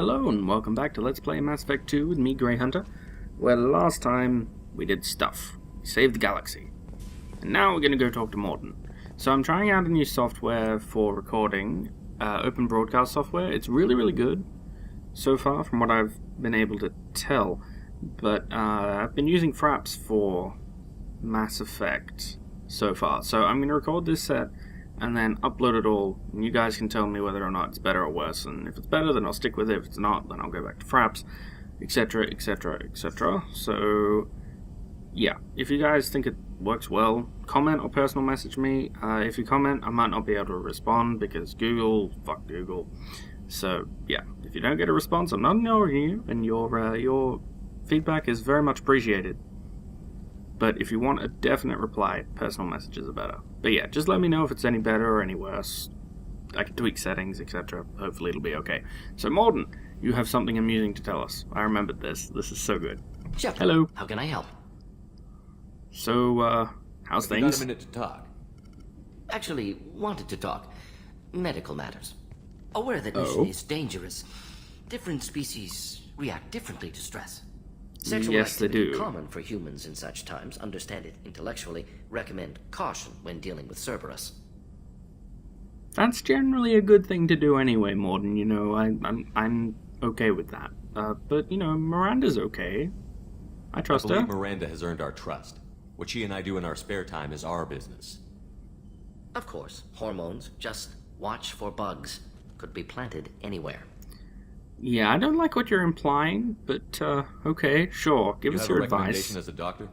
Hello and welcome back to Let's Play Mass Effect 2 with me, Grey Hunter, where last time we did stuff. We saved the galaxy. And now we're going to go talk to Mordin. So I'm trying out a new software for recording, open broadcast software. It's really good so far from what I've been able to tell. But I've been using Fraps for Mass Effect so far. So I'm going to record this set and then upload it all, and you guys can tell me whether or not it's better or worse, and if it's better, then I'll stick with it, if it's not, then I'll go back to Fraps, etc, etc, etc. So, yeah, if you guys think it works well, comment or personal message me. If you comment, I might not be able to respond, because fuck Google. So, yeah, if you don't get a response, I'm not ignoring you, and your feedback is very much appreciated. But if you want a definite reply, personal messages are better. But yeah, just let me know if it's any better or any worse. I can tweak settings, etc. Hopefully it'll be okay. So Mordin, you have something amusing to tell us. I remembered this. This is so good. Shep, hello. How can I help? So, how's things? You got a minute to talk. Actually, wanted to talk. Medical matters. Aware that mission is dangerous. Different species react differently to stress. Sexual yes, they activity do. Common for humans in such times. Understand it intellectually. Recommend caution when dealing with Cerberus. That's generally a good thing to do anyway, Mordin. You know, I'm okay with that. But you know, Miranda's okay. I trust her. Miranda has earned our trust. What she and I do in our spare time is our business. Of course, hormones. Just watch for bugs. Could be planted anywhere. Yeah, I don't like what you're implying, but okay, sure. Give us your advice. Recommendation as a doctor?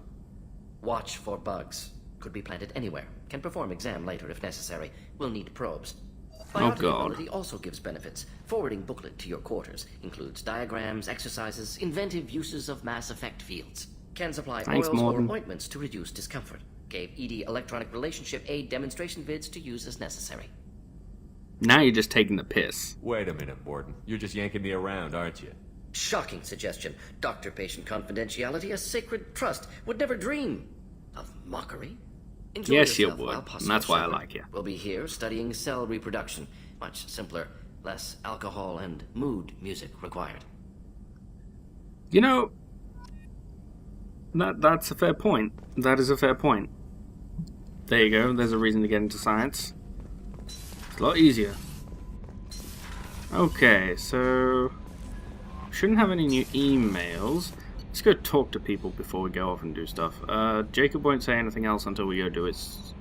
Watch for bugs. Could be planted anywhere. Can perform exam later if necessary. Will need probes. Oh Biotic God. ability also gives benefits. Forwarding booklet to your quarters. Includes diagrams, exercises, inventive uses of Mass Effect fields. Can supply Thanks, oils Mordin. or ointments to reduce discomfort. Gave ED electronic relationship aid demonstration vids to use as necessary. Now you're just taking the piss. Wait a minute, Mordin. You're just yanking me around, aren't you? Shocking suggestion. Doctor-patient confidentiality, a sacred trust. Would never dream of mockery. Enjoy Yes, you yourself would. while And possible, that's why I Shepard. like you. We'll be here studying cell reproduction. Much simpler, less alcohol and mood music required. You know, that's a fair point. That is a fair point. There you go. There's a reason to get into science. It's a lot easier. Okay, so shouldn't have any new emails. Let's go talk to people before we go off and do stuff. Jacob won't say anything else until we go do his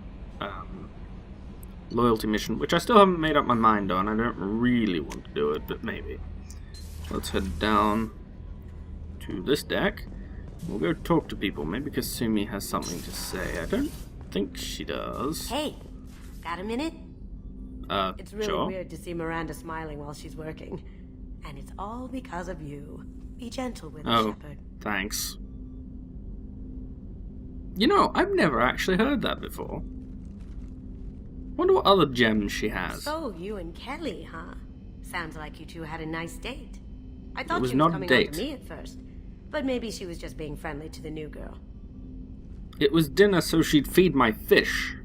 loyalty mission, which I still haven't made up my mind on. I don't really want to do it, but maybe. Let's head down to this deck. We'll go talk to people. Maybe Kasumi has something to say. I don't think she does. Hey, got a minute? It's really sure. weird to see Miranda smiling while she's working. And it's all because of you. Be gentle with her, Shepard. Thanks. You know, I've never actually heard that before. Wonder what other gems she has. So, you and Kelly, huh? Sounds like you two had a nice date. I It thought was she not was a coming date. on to me at first. But maybe she was just being friendly to the new girl. It was dinner so she'd feed my fish.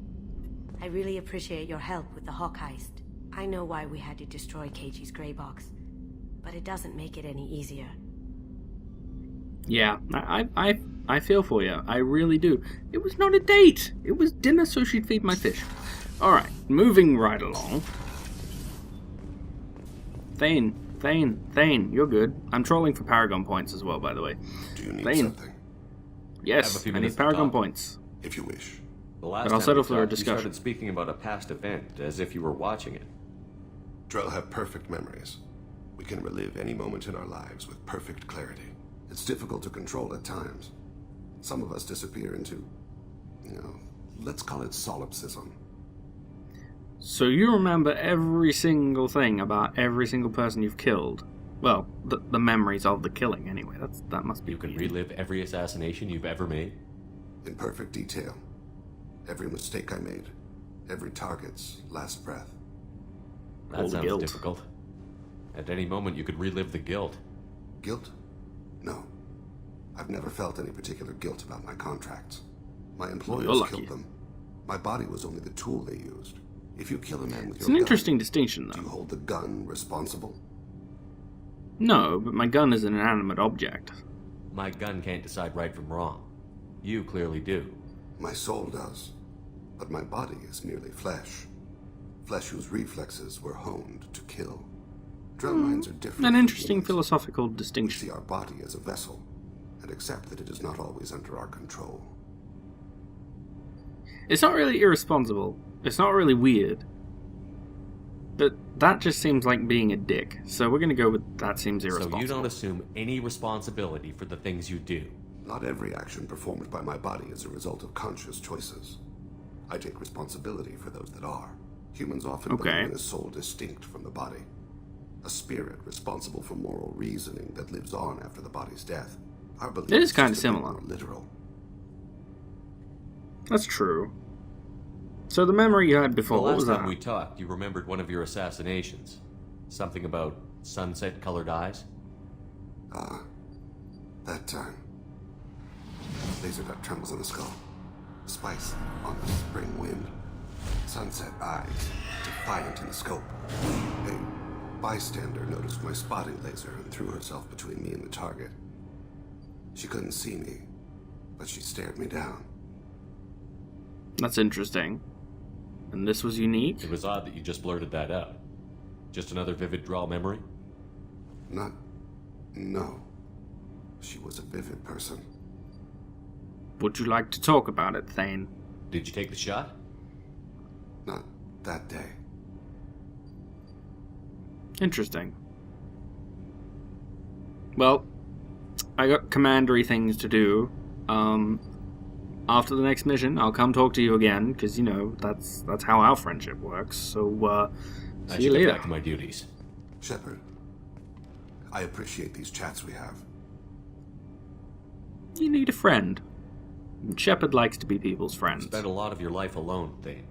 I really appreciate your help with the Hawk heist. I know why we had to destroy KG's gray box. But it doesn't make it any easier. Yeah, I feel for you. I really do. It was not a date. It was dinner so she'd feed my fish. Alright, moving right along. Thane, you're good. I'm trolling for Paragon points as well, by the way. Do you need Thane. something? Yes, I need Paragon points. If you wish. The last But I'll time settle we for a talked, you discussion. started speaking about a past event as if you were watching it. Drell have perfect memories. We can relive any moment in our lives with perfect clarity. It's difficult to control at times. Some of us disappear into, let's call it solipsism. So you remember every single thing about every single person you've killed? Well, the memories of the killing, anyway. That must be You can weird. relive every assassination you've ever made. In perfect detail. Every mistake I made. Every target's last breath. That Old sounds guilt. difficult. At any moment, you could relive the guilt. Guilt? No. I've never felt any particular guilt about my contracts. My you're employers lucky. killed them. My body was only the tool they used. If you kill a man with It's your an gun, interesting distinction, do you though. hold the gun responsible? No, but my gun is an inanimate object. My gun can't decide right from wrong. You clearly do. My soul does, but my body is merely flesh. Flesh whose reflexes were honed to kill. Drone minds are different. An from interesting humans. philosophical We distinction. see our body as a vessel, and accept that it is not always under our control. It's not really irresponsible. It's not really weird. But that just seems like being a dick. So we're gonna go with that seems irresponsible. So you don't assume any responsibility for the things you do. Not every action performed by my body is a result of conscious choices. I take responsibility for those that are. Humans often believe in a soul distinct from the body. A spirit responsible for moral reasoning that lives on after the body's death. Our belief It is kind of just a bit similar. more literal. That's true. So the memory you had before, The what last was time that? we talked, you remembered one of your assassinations. Something about sunset-colored eyes? That time. Laser dot trembles in the skull. Spice on the spring wind. Sunset eyes, defiant in the scope. A bystander noticed my spotting laser and threw herself between me and the target. She couldn't see me, but she stared me down. That's interesting. And this was unique? It was odd that you just blurted that out. Just another vivid draw memory? No. She was a vivid person. Would you like to talk about it, Thane? Did you take the shot? Not that day. Interesting. Well, I got commandery things to do. After the next mission, I'll come talk to you again, because, you know, that's how our friendship works. So, I see you should get later. back to my duties. Shepard, I appreciate these chats we have. You need a friend. And Shepard likes to be people's friends. Spent a lot of your life alone, Thane.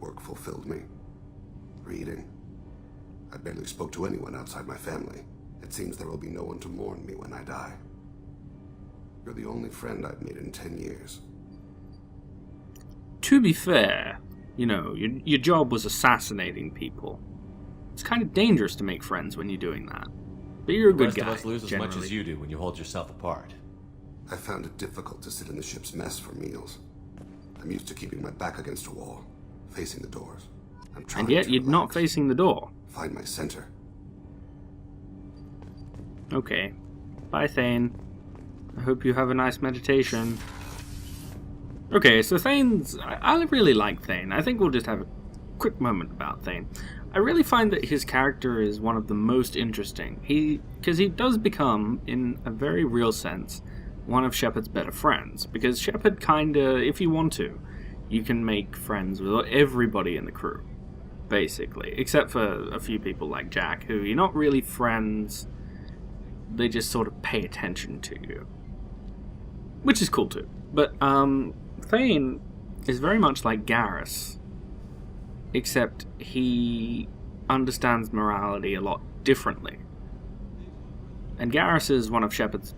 Work fulfilled me. Reading. I barely spoke to anyone outside my family. It seems there will be no one to mourn me when I die. You're the only friend I've made in 10 years. To be fair, you know, your job was assassinating people. It's kind of dangerous to make friends when you're doing that. But you're a The good rest guy, of us lose as much generally. as you do when you hold yourself apart. I found it difficult to sit in the ship's mess for meals. I'm used to keeping my back against a wall, facing the doors. I'm trying And yet, to you're not relax, facing the door. find my center. Okay. Bye, Thane. I hope you have a nice meditation. Okay, so Thane's... I really like Thane. I think we'll just have a quick moment about Thane. I really find that his character is one of the most interesting. Because he does become, in a very real sense, one of Shepard's better friends. Because Shepard kinda, if you want to, you can make friends with everybody in the crew. Basically. Except for a few people like Jack, who you're not really friends... They just sort of pay attention to you. Which is cool too. But, Thane is very much like Garrus. Except he understands morality a lot differently. And Garrus is one of Shepard's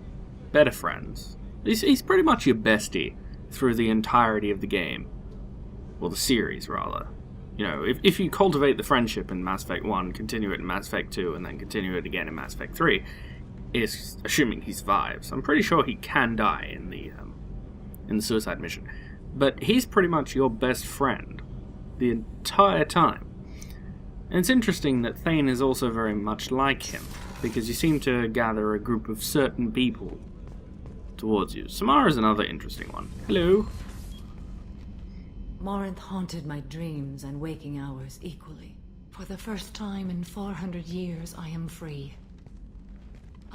better friends. He's pretty much your bestie through the entirety of the game. Well, the series, rather. You know, if you cultivate the friendship in Mass Effect 1, continue it in Mass Effect 2, and then continue it again in Mass Effect 3... is assuming he survives. I'm pretty sure he can die in the suicide mission, but he's pretty much your best friend the entire time. And it's interesting that Thane is also very much like him, because you seem to gather a group of certain people towards you. Samara is another interesting one. Hello. Morinth haunted my dreams and waking hours equally. For the first time in 400 years, I am free.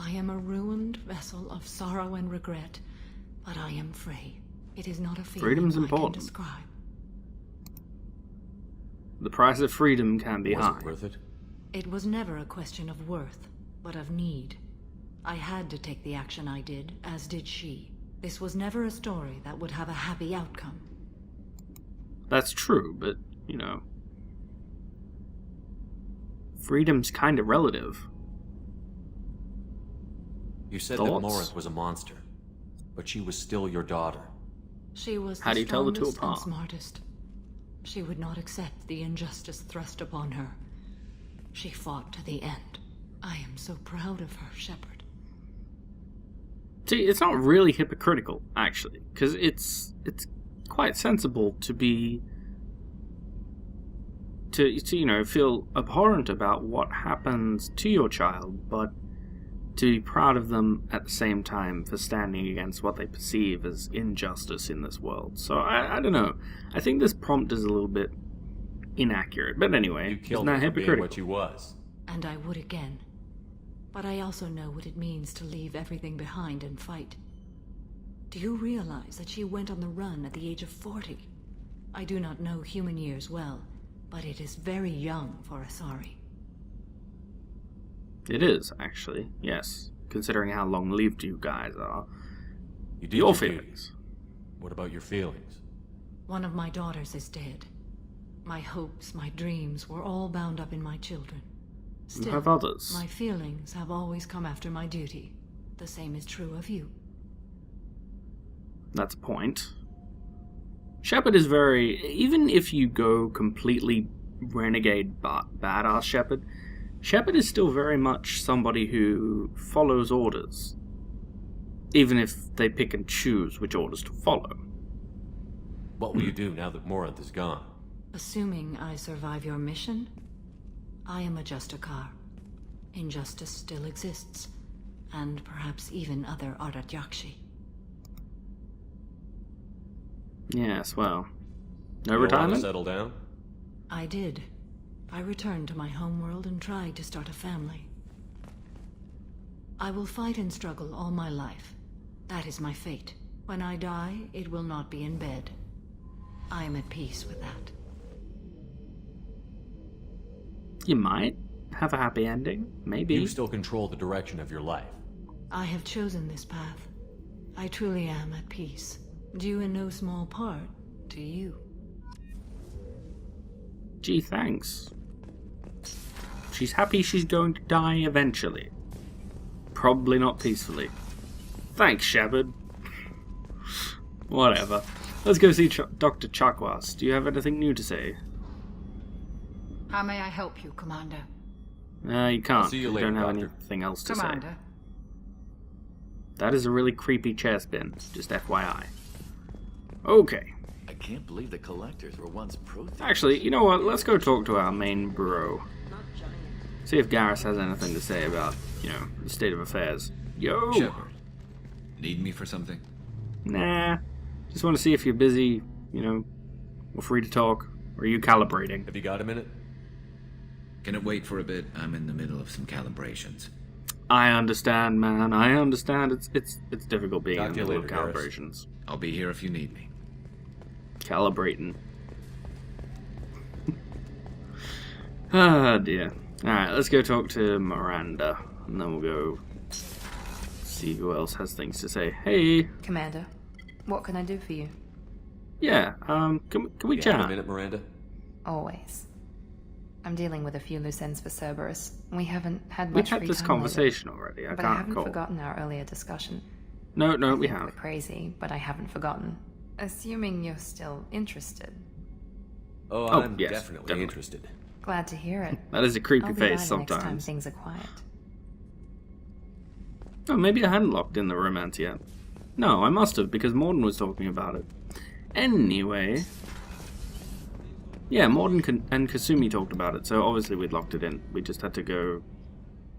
I am a ruined vessel of sorrow and regret, but I am free. It is not a feeling Freedom's I important. can describe. The price of freedom can be Was high. it worth it? It was never a question of worth, but of need. I had to take the action I did, as did she. This was never a story that would have a happy outcome. That's true, but, you know... freedom's kind of relative. You said Thoughts? that Morinth was a monster, but she was still your daughter. She was How do the you tell the two strongest and apart? smartest. She would not accept the injustice thrust upon her. She fought to the end. I am so proud of her, Shepard. See, it's not really hypocritical, actually, because it's quite sensible to be... to feel abhorrent about what happens to your child, but to be proud of them at the same time for standing against what they perceive as injustice in this world. So, I don't know. I think this prompt is a little bit inaccurate, but anyway, You it's killed not her for being hypocritical. what you was. And I would again. But I also know what it means to leave everything behind and fight. Do you realize that she went on the run at the age of 40? I do not know human years well, but it is very young for Asari. It is, actually, yes, considering how long-lived you guys are. You did Your duty. feelings. What about your feelings? One of my daughters is dead. My hopes, my dreams were all bound up in my children. You Still, have others. my feelings have always come after my duty. The same is true of you. That's a point. Shepard is very... Even if you go completely renegade badass Shepard, Shepard is still very much somebody who follows orders. Even if they pick and choose which orders to follow. What will you do now that Morinth is gone? Assuming I survive your mission, I am a Justikar. Injustice still exists, and perhaps even other Ardatyakshi. Yes, well... No You don't want to retirement? settle down? I did. I returned to my homeworld and tried to start a family. I will fight and struggle all my life. That is my fate. When I die, it will not be in bed. I am at peace with that. You might have a happy ending, maybe. You still control the direction of your life. I have chosen this path. I truly am at peace, due in no small part to you. Gee, thanks. She's happy she's going to die eventually. Probably not peacefully. Thanks, Shepard. Whatever. Let's go see Dr. Chakwas. Do you have anything new to say? How may I help you, Commander? You can't. I'll see you later, don't have Doctor. anything else to Commander. say. That is a really creepy chair spin, just FYI. Okay. I can't believe the collectors were once Protheans. Actually, you know what? Let's go talk to our main bro. See if Garrus has anything to say about, the state of affairs. Yo! Shepard, need me for something? Nah. Just want to see if you're busy, or free to talk. Or are you calibrating? Have you got a minute? Can it wait for a bit? I'm in the middle of some calibrations. I understand, man. I understand. It's difficult being Talk in to the you middle of later, Garrus. calibrations. I'll be here if you need me. Calibrating. Ah, dear. Alright, let's go talk to Miranda. And then we'll go see who else has things to say. Hey! Commander, what can I do for you? Yeah, can we You have a chat? minute, Miranda? Always. I'm dealing with a few loose ends for Cerberus. We haven't had We much had free this time conversation already. lately, I but I can't haven't recall. forgotten our earlier discussion. No, I we think have. we're crazy, but I haven't forgotten. Assuming you're still interested. Oh, Oh, I'm yes, definitely interested. Glad to hear it. That is a creepy I'll be by face the next time sometimes. things are quiet. Oh, maybe I hadn't locked in the romance yet. No, I must have, because Mordin was talking about it. Anyway... Yeah, Mordin and Kasumi talked about it, so obviously we'd locked it in. We just had to go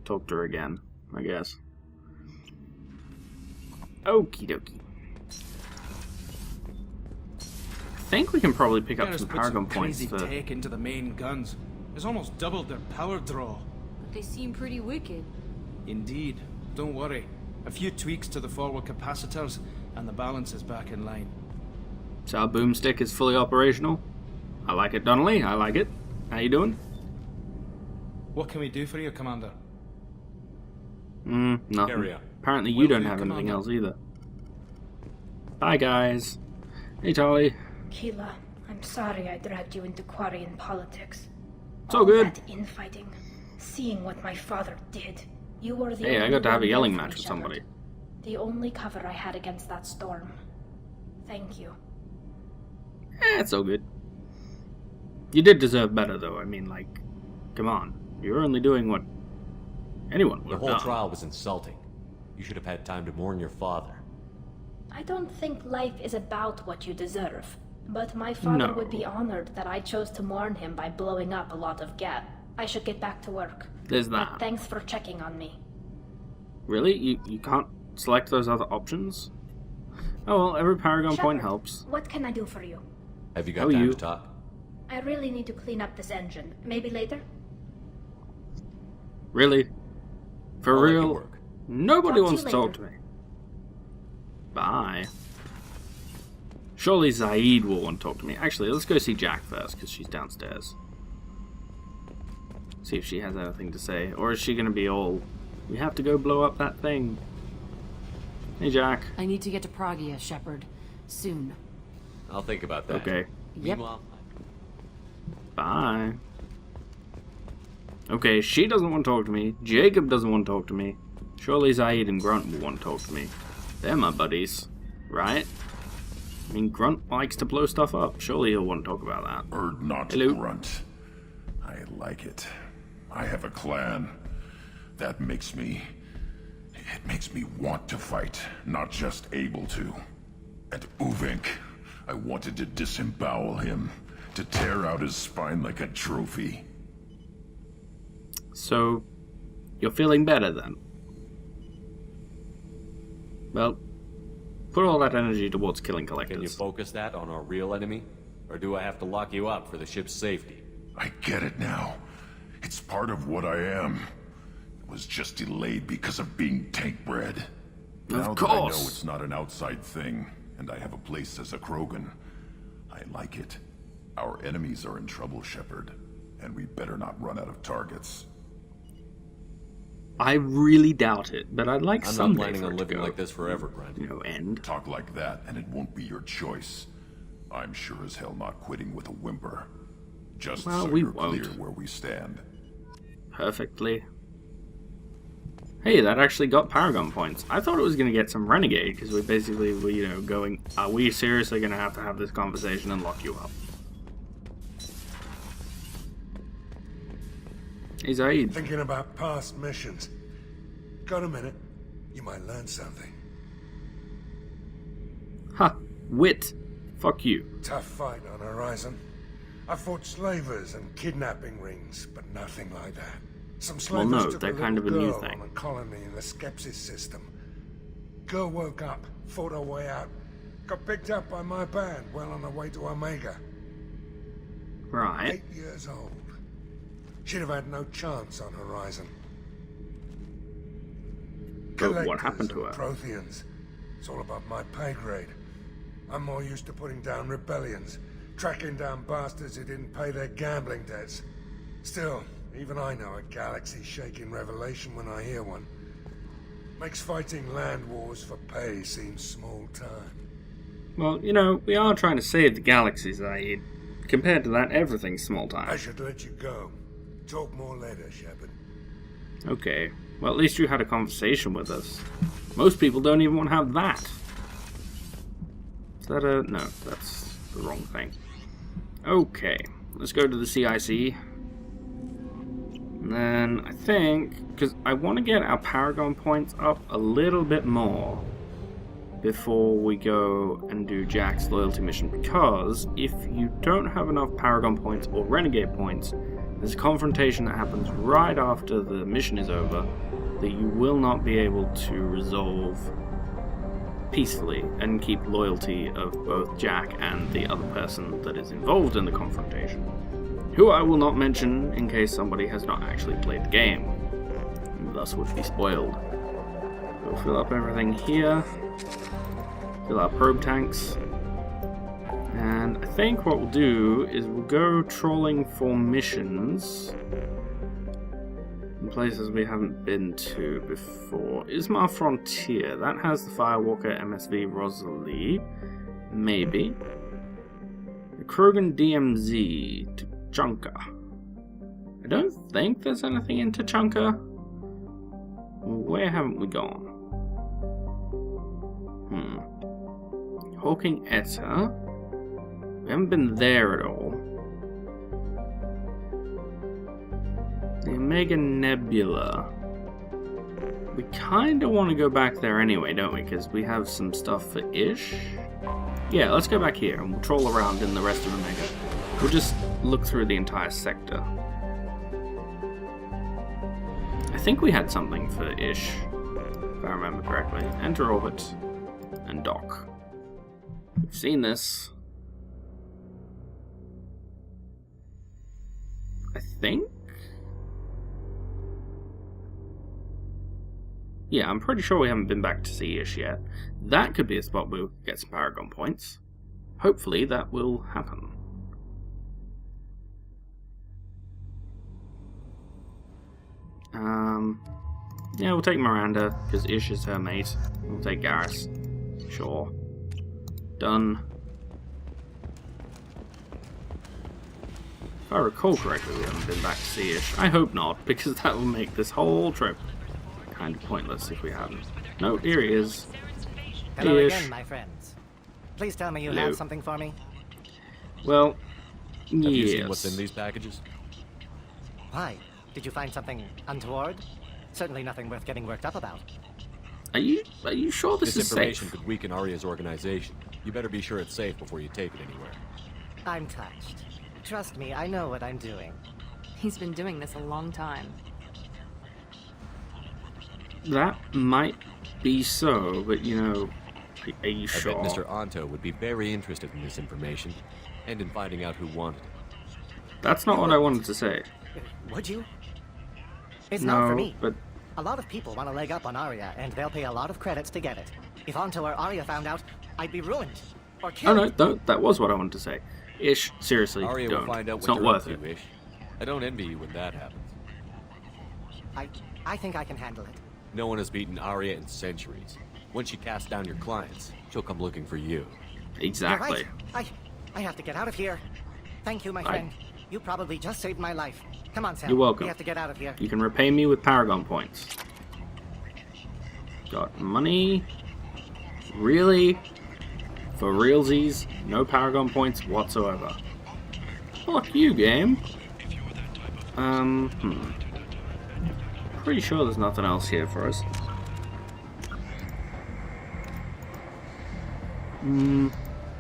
talk to her again, I guess. Okie dokie. I think we can probably pick up Garrus some put Paragon some points crazy for... tech into the main guns. It's almost doubled their power draw. They seem pretty wicked. Indeed. Don't worry. A few tweaks to the forward capacitors, and the balance is back in line. So our boomstick is fully operational. I like it, Donnelly. I like it. How you doing? What can we do for you, Commander? Nothing. Carry on. Apparently you Will don't do, have anything Commander. else either. Bye, guys. Hey, Tali. Keela, I'm sorry I dragged you into Quarian politics. It's all good. That infighting, seeing what my father did. You were the Hey, I only got to have a one yelling there for match me, with Shepard. somebody. The only cover I had against that storm. Thank you. It's all good. You did deserve better, though. I mean, come on. You're only doing what Anyone would The have whole done. trial was insulting. You should have had time to mourn your father. I don't think life is about what you deserve, but my father would be honored that I chose to mourn him by blowing up a lot of gas. I should get back to work. There's that. But thanks for checking on me. Really? You can't select those other options? Oh well, every Paragon point Shepard, helps. What can I do for you? Have you got time to talk? I really need to clean up this engine. Maybe later? Really? For I'll let you real? work. Nobody Talk to wants you to talk to me. Bye. Surely Zaeed will want to talk to me. Actually, let's go see Jack first, because she's downstairs. See if she has anything to say. Or is she going to be all, we have to go blow up that thing? Hey, Jack. I need to get to Pragia, Shepard. Soon. I'll think about that. Okay. Yep. Meanwhile, Bye. Okay, she doesn't want to talk to me. Jacob doesn't want to talk to me. Surely Zaeed and Grunt will want to talk to me. They're my buddies, right? I mean, Grunt likes to blow stuff up. Surely he'll want to talk about that. Or not Hello? Grunt. I like it. I have a clan. That makes me... It makes me want to fight, not just able to. At Uvink, I wanted to disembowel him, to tear out his spine like a trophy. So, you're feeling better then? Well, put all that energy towards killing collectors. can you focus that on our real enemy? Or do I have to lock you up for the ship's safety? I get it now. It's part of what I am. It was just delayed because of being tank-bred. Now that I know it's not an outside thing, and I have a place as a Krogan, I like it. Our enemies are in trouble, Shepard, and we better not run out of targets. I really doubt it, but I'd like I'm someday not planning for on it to living go, like this forever, Grunt. you know, end. Talk like that, and it won't be your choice. I'm sure as hell not quitting with a whimper. Just Well, so we you're won't. clear where we stand. Perfectly. Hey, that actually got Paragon points. I thought it was going to get some Renegade, because we basically were, you know, going, are we seriously going to have this conversation and lock you up? Hey, Zaeed. Thinking about past missions. Got a minute? You might learn something. Ha! Wit. Fuck you. Tough fight on Horizon. I fought slavers and kidnapping rings, but nothing like that. Some Well, slavers no, took they're a kind of a little new girl thing. on a colony in the Skepsis system. Girl woke up, fought her way out, got picked up by my band well on her way to Omega. Right. 8 years old. She'd have had no chance on Horizon. But what happened to her? Protheans. It's all above my pay grade. I'm more used to putting down rebellions, tracking down bastards who didn't pay their gambling debts. Still, even I know a galaxy-shaking revelation when I hear one. Makes fighting land wars for pay seem small time. Well, you know, we are trying to save the galaxy, Zaeed. Compared to that, everything's small I time. should let you go. Talk more later, Shepard. Okay. Well, at least you had a conversation with us. Most people don't even want to have that. Is that a... No, that's the wrong thing. Okay. Let's go to the CIC. And then, I think... Because I want to get our Paragon points up a little bit more before we go and do Jack's loyalty mission. Because if you don't have enough Paragon points or Renegade points, there's a confrontation that happens right after the mission is over that you will not be able to resolve peacefully and keep loyalty of both Jack and the other person that is involved in the confrontation, who I will not mention in case somebody has not actually played the game, and thus would be spoiled. We'll fill up everything here, fill our probe tanks, and I think what we'll do is we'll go trolling for missions in places we haven't been to before. Ismar Frontier, that has the Firewalker MSV Rosalie, maybe. The Krogan DMZ, Tuchanka. I don't think there's anything in Tuchanka. Where haven't we gone? Hawking Etta. We haven't been there at all. The Omega Nebula. We kind of want to go back there anyway, don't we? Because we have some stuff for Ish. Yeah, let's go back here and we'll troll around in the rest of Omega. We'll just look through the entire sector. I think we had something for Ish, if I remember correctly. Enter orbit and dock. We've seen this. I think? Yeah, I'm pretty sure we haven't been back to see Ish yet. That could be a spot where we could get some Paragon points. Hopefully that will happen. Yeah, we'll take Miranda, because Ish is her mate. We'll take Garrus. Sure. Done. If I recall correctly, we haven't been back to see Ish. I hope not, because that will make this whole trip kind of pointless if we haven't. No, here he is. Hello Ish. again, my friends. Please tell me you Hello. have something for me. Well, Have you seen yes. what's in these packages? Why? Did you find something untoward? Certainly nothing worth getting worked up about. Are you sure this is information safe? could weaken Arya's organization. You better be sure it's safe before you take it anywhere. I'm touched. Trust me, I know what I'm doing. He's been doing this a long time. That might be so, but you know, are you sure? I bet Mr. Anto would be very interested in this information, and in finding out who wanted it. That's not what I wanted to say. Would you? It's No, not for me. but A lot of people want a leg up on Arya, and they'll pay a lot of credits to get it. If Anto or Arya found out, I'd be ruined. Or oh killed. no, that was what I wanted to say. Ish, seriously, Arya don't. will find out It's what not you're worth up it. to, Ish. I don't envy you when that happens. I think I can handle it. No one has beaten Arya in centuries. When she casts down your clients, she'll come looking for you. Exactly. You're right. I have to get out of here. Thank you, my friend. You probably just saved my life. Come on, Sam. You're welcome. We have to get out of here. You can repay me with Paragon points. Got money? Really? For realsies? No Paragon points whatsoever. Fuck you, game. Pretty sure there's nothing else here for us.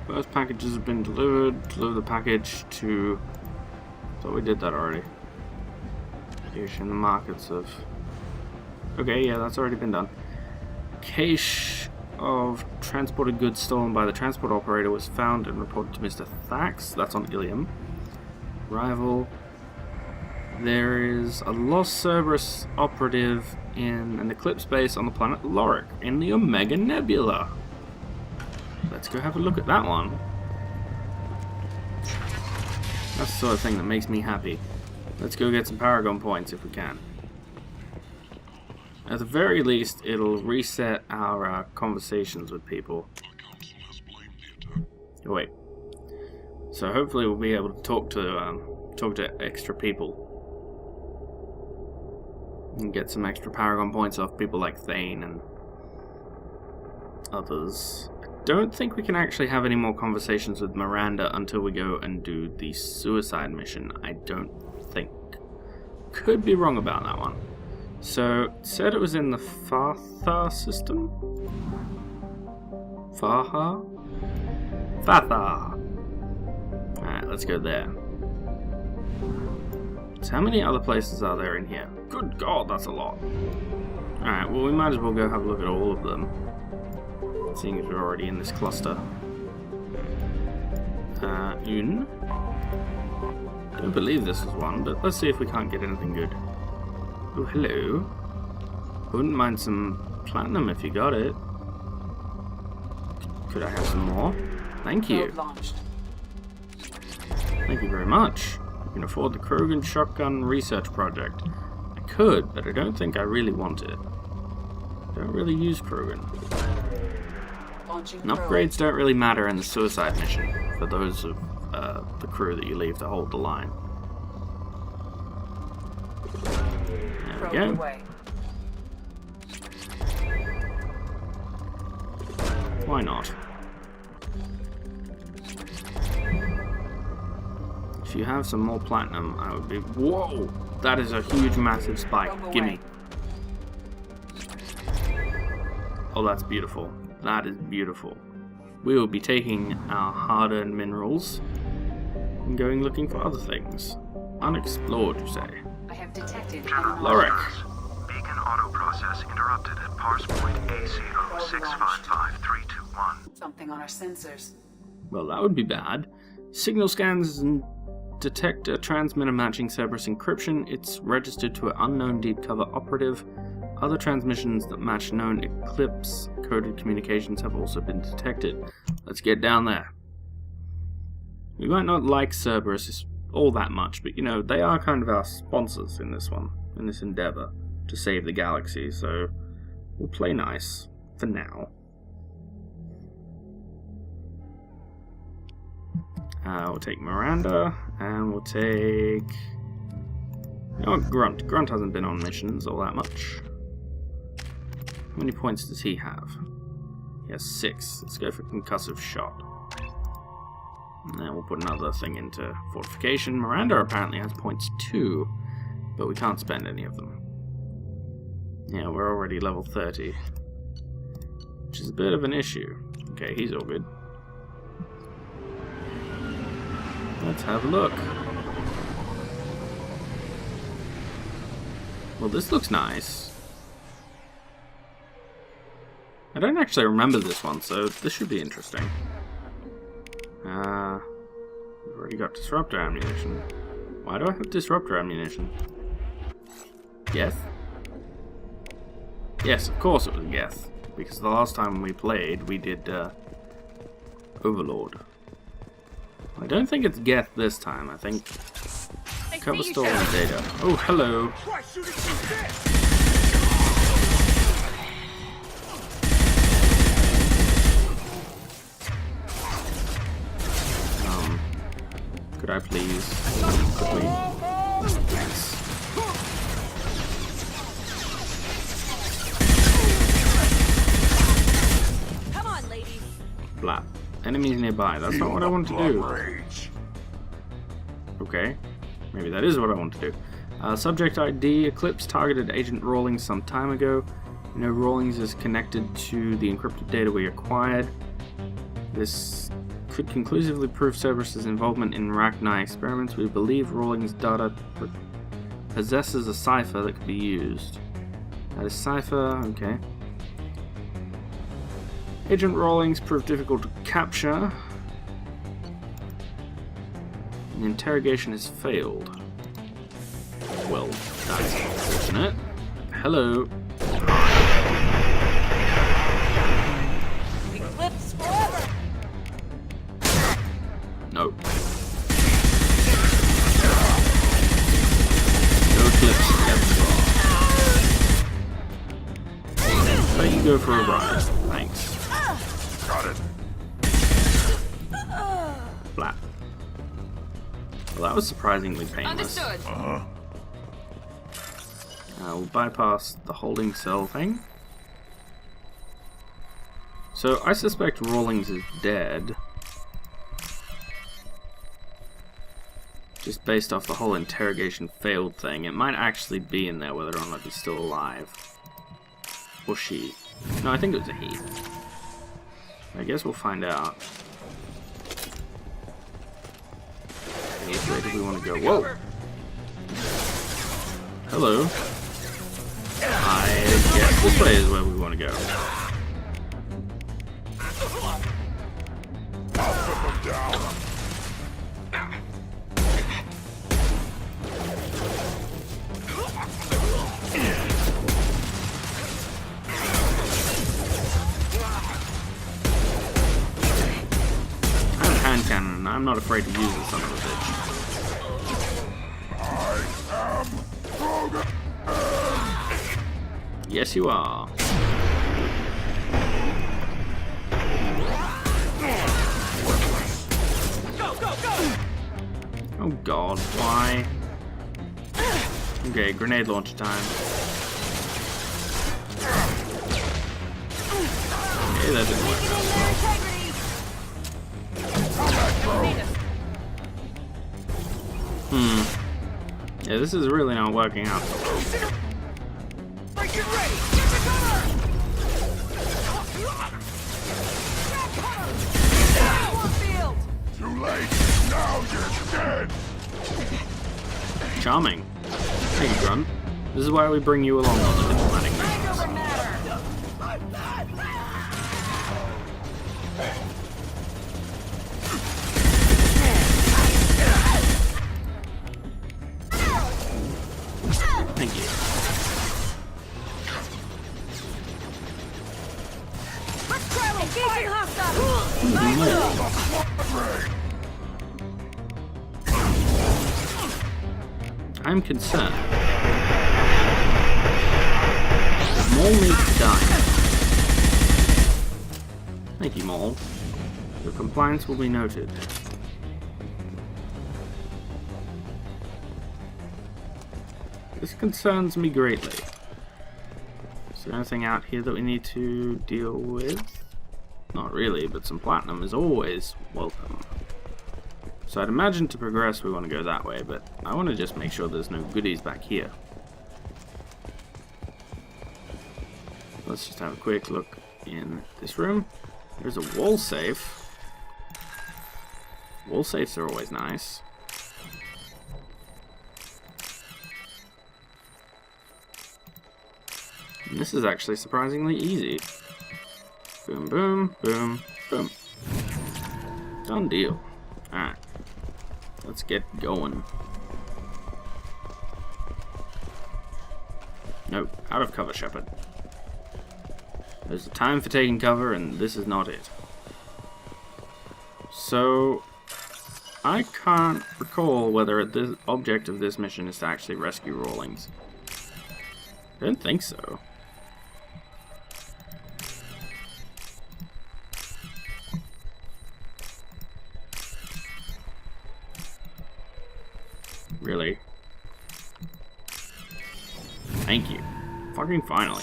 First packages have been delivered. Deliver the package to... Thought we did that already. In the markets of... Okay, yeah, that's already been done. Cache of transported goods stolen by the transport operator was found and reported to Mr. Thax. That's on Ilium. Rival. There is a lost Cerberus operative in an Eclipse base on the planet Lorik in the Omega Nebula. Let's go have a look at that one. That's the sort of thing that makes me happy. Let's go get some Paragon points if we can. At the very least, it'll reset our conversations with people. Oh, wait. So hopefully we'll be able to talk to extra people. And get some extra Paragon points off people like Thane and others. I don't think we can actually have any more conversations with Miranda until we go and do the suicide mission. I don't think. Could be wrong about that one. So, it said it was in the Fatha system? Fatha? Alright, let's go there. So how many other places are there in here? Good God, that's a lot. Alright, well we might as well go have a look at all of them. Seeing as we're already in this cluster. Une. I don't believe this is one, but let's see if we can't get anything good. Oh, hello. Wouldn't mind some platinum if you got it. Could I have some more? Thank you. Thank you very much. You can afford the Krogan Shotgun Research Project. I could, but I don't think I really want it. I don't really use Krogan. And upgrades don't really matter in the suicide mission for those of the crew that you leave to hold the line. There we go. Why not? If you have some more platinum, I would be... Whoa! That is a huge, massive spike. Gimme. Oh, that's beautiful. That is beautiful. We will be taking our hard-earned minerals and going looking for other things. Unexplored, you say? I have detected Lorik. Beacon auto process interrupted at parse point A0655-321. something on our sensors. Well, that would be bad. Signal scans detect a transmitter matching Cerberus encryption. It's registered to an unknown deep cover operative. Other transmissions that match known Eclipse coded communications have also been detected. Let's get down there. We might not like Cerberus all that much, but you know, they are kind of our sponsors in this one, in this endeavor to save the galaxy, so we'll play nice for now. We'll take Miranda, and we'll take... You know what, Grunt. Grunt hasn't been on missions all that much. How many points does he have? He has 6. Let's go for concussive shot. And then we'll put another thing into fortification. Miranda apparently has points 2, but we can't spend any of them. Yeah, we're already level 30, which is a bit of an issue. Okay, he's all good. Let's have a look. Well, this looks nice. I don't actually remember this one, so this should be interesting. We've already got disruptor ammunition. Why do I have disruptor ammunition? Geth? Yes, of course it was Geth. Because the last time we played, we did Overlord. I don't think it's Geth this time. I think cover stolen data. Oh, hello. Could I please? Quickly. Yes. Come on, ladies. Blap. Enemies nearby. That's not what I want to do. Okay. Maybe that is what I want to do. Subject ID. Eclipse targeted Agent Rawlings some time ago. You know, Rawlings is connected to the encrypted data we acquired. This could conclusively prove Cerberus' involvement in Rachni experiments. We believe Rawlings' data possesses a cipher that could be used. That is cipher, okay. Agent Rawlings proved difficult to capture. The interrogation has failed. Well, that's unfortunate. Hello. Eclipse forever. No. No Eclipse. Let you go for a ride. Thanks. Got it. Flap. Well, that was surprisingly painless. Understood. We'll bypass the holding cell thing. So I suspect Rawlings is dead. Just based off the whole interrogation failed thing. It might actually be in there whether or not he's still alive. Or she. No, I think it was a he. I guess we'll find out. Where do we want to go? Whoa! Hello. I guess this way is where we want to go. I'll put them down. I have a hand cannon, and I'm not afraid to use it, son of a bitch. Yes, you are. Go, go, go! Oh god, why? Okay, grenade launcher time. Okay, that didn't work out well. Yeah, this is really not working out. Break it ready! Get the cover! charming. Thank you, Grunt. This is why we bring you along on the diplomatic missions. Thank you. Engaging hostile! I'm concerned. Mole needs to die. Thank you, Mole. Your compliance will be noted. This concerns me greatly. Is there anything out here that we need to deal with? Not really, but some platinum is always welcome. So I'd imagine to progress we want to go that way, but I want to just make sure there's no goodies back here. Let's just have a quick look in this room. There's a wall safe. Wall safes are always nice. And this is actually surprisingly easy. Boom, boom, boom, boom. Done deal. Alright. Let's get going. Nope, out of cover, Shepard. There's a time for taking cover, and this is not it. So, I can't recall whether the object of this mission is to actually rescue Rawlings. I don't think so. Really? Thank you. Fucking finally.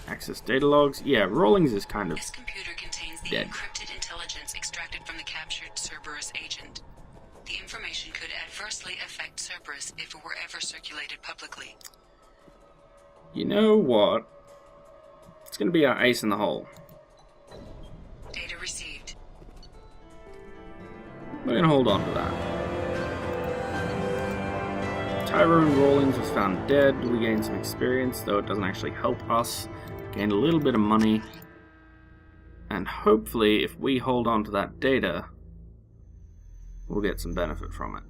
Access data logs. Yeah, Rawlings is kind of This computer contains the dead. encrypted intelligence extracted from the captured Cerberus agent. The information could adversely affect Cerberus if it were ever circulated publicly. You know what? It's gonna be our ace in the hole. Data received. We're gonna hold on to that. Tyrone Rawlings was found dead. We gained some experience, though it doesn't actually help us. Gained a little bit of money. And hopefully, if we hold on to that data, we'll get some benefit from it.